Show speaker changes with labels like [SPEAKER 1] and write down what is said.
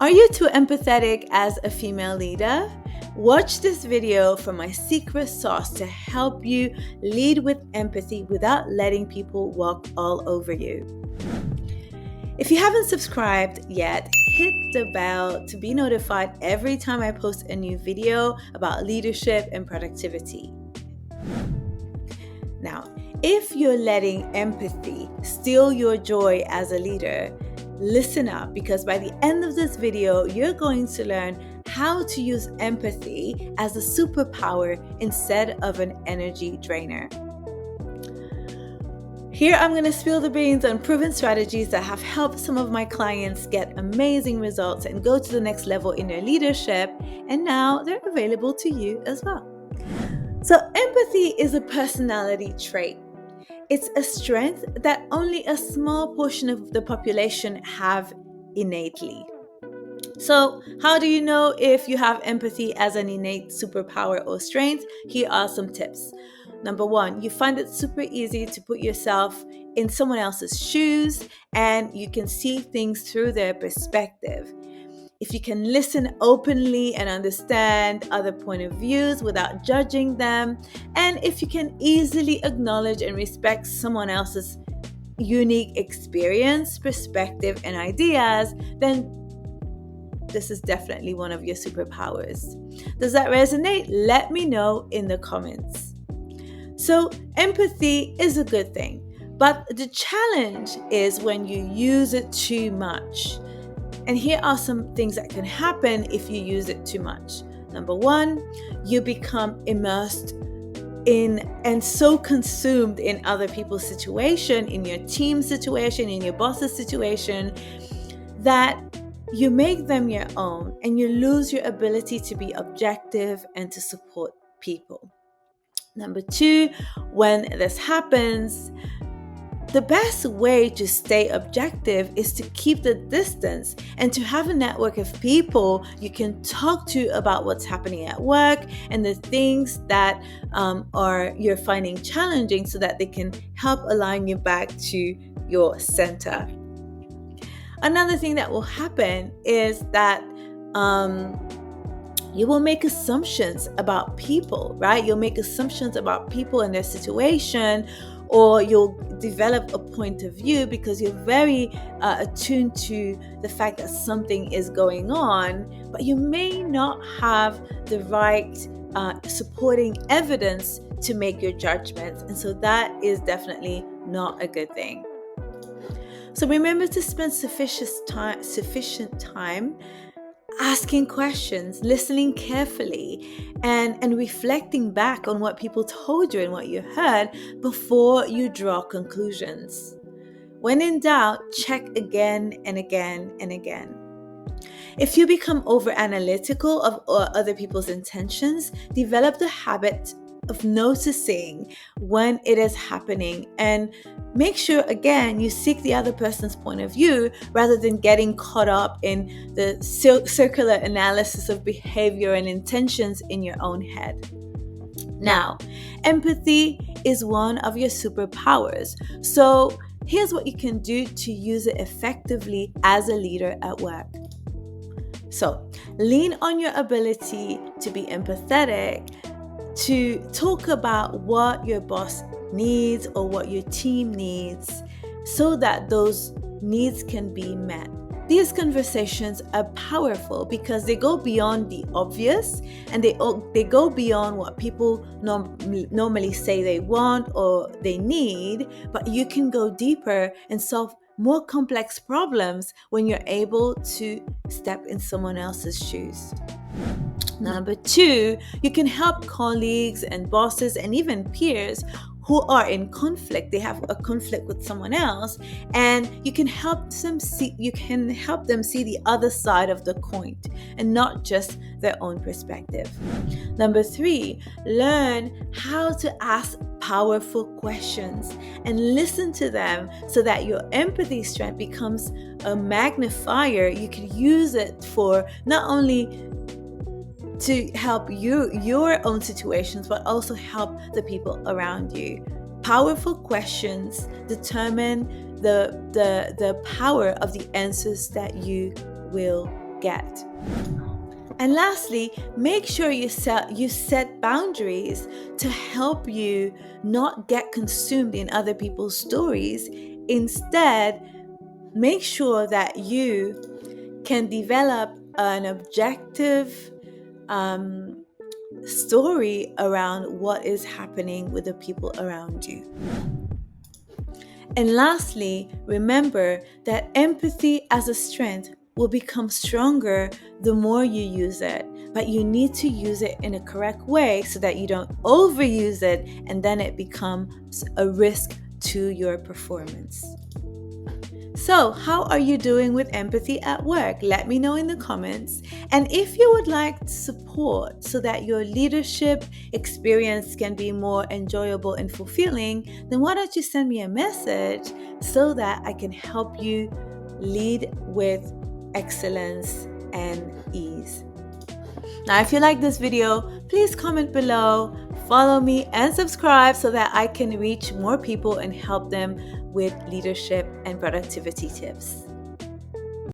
[SPEAKER 1] Are you too empathetic as a female leader? Watch this video for my secret sauce to help you lead with empathy without letting people walk all over you. If you haven't subscribed yet, hit the bell to be notified every time I post a new video about leadership and productivity. Now, if you're letting empathy steal your joy as a leader, listen up, because by the end of this video, you're going to learn how to use empathy as a superpower instead of an energy drainer. Here I'm going to spill the beans on proven strategies that have helped some of my clients get amazing results and go to the next level in their leadership, and now they're available to you as well. So empathy is a personality trait. It's a strength that only a small portion of the population have innately. So how do you know if you have empathy as an innate superpower or strength? Here are some tips. Number one, you find it super easy to put yourself in someone else's shoes and you can see things through their perspective. If you can listen openly and understand other point of views without judging them, and if you can easily acknowledge and respect someone else's unique experience, perspective, and ideas, then this is definitely one of your superpowers. Does that resonate? Let me know in the comments. So empathy is a good thing, but the challenge is when you use it too much. And here are some things that can happen if you use it too much. Number one, you become immersed in and so consumed in other people's situation, in your team situation, in your boss's situation, that you make them your own and you lose your ability to be objective and to support people. Number two, when this happens, the best way to stay objective is to keep the distance and to have a network of people you can talk to about what's happening at work and the things that you're finding challenging, so that they can help align you back to your center. Another thing that will happen is that you will make assumptions about people, right? You'll make assumptions about people and their situation, or you'll develop a point of view because you're very attuned to the fact that something is going on, but you may not have the right supporting evidence to make your judgments. And so that is definitely not a good thing. So remember to spend sufficient time asking questions, listening carefully, and reflecting back on what people told you and what you heard before you draw conclusions. When in doubt, check again and again and again. If you become over-analytical of other people's intentions, develop the habit of noticing when it is happening, and make sure, again, you seek the other person's point of view rather than getting caught up in the circular analysis of behavior and intentions in your own head. Now, empathy is one of your superpowers. So here's what you can do to use it effectively as a leader at work. So lean on your ability to be empathetic, to talk about what your boss needs or what your team needs, so that those needs can be met. These conversations are powerful because they go beyond the obvious, and they go beyond what people normally say they want or they need, but you can go deeper and solve more complex problems when you're able to step in someone else's shoes. Number two, you can help colleagues and bosses and even peers who are in conflict. They have a conflict with someone else, and you can help them see the other side of the coin and not just their own perspective. Number three, learn how to ask powerful questions and listen to them so that your empathy strength becomes a magnifier. You can use it for not only to help your own situations, but also help the people around you. Powerful questions determine the power of the answers that you will get. And lastly, make sure you set boundaries to help you not get consumed in other people's stories. Instead, make sure that you can develop an objective story around what is happening with the people around you. And lastly, remember that empathy as a strength will become stronger the more you use it, but you need to use it in a correct way so that you don't overuse it and then it becomes a risk to your performance. So, how are you doing with empathy at work? Let me know in the comments. And if you would like support so that your leadership experience can be more enjoyable and fulfilling, then why don't you send me a message so that I can help you lead with excellence and ease. Now, if you like this video, please comment below, follow me, and subscribe so that I can reach more people and help them with leadership and productivity tips.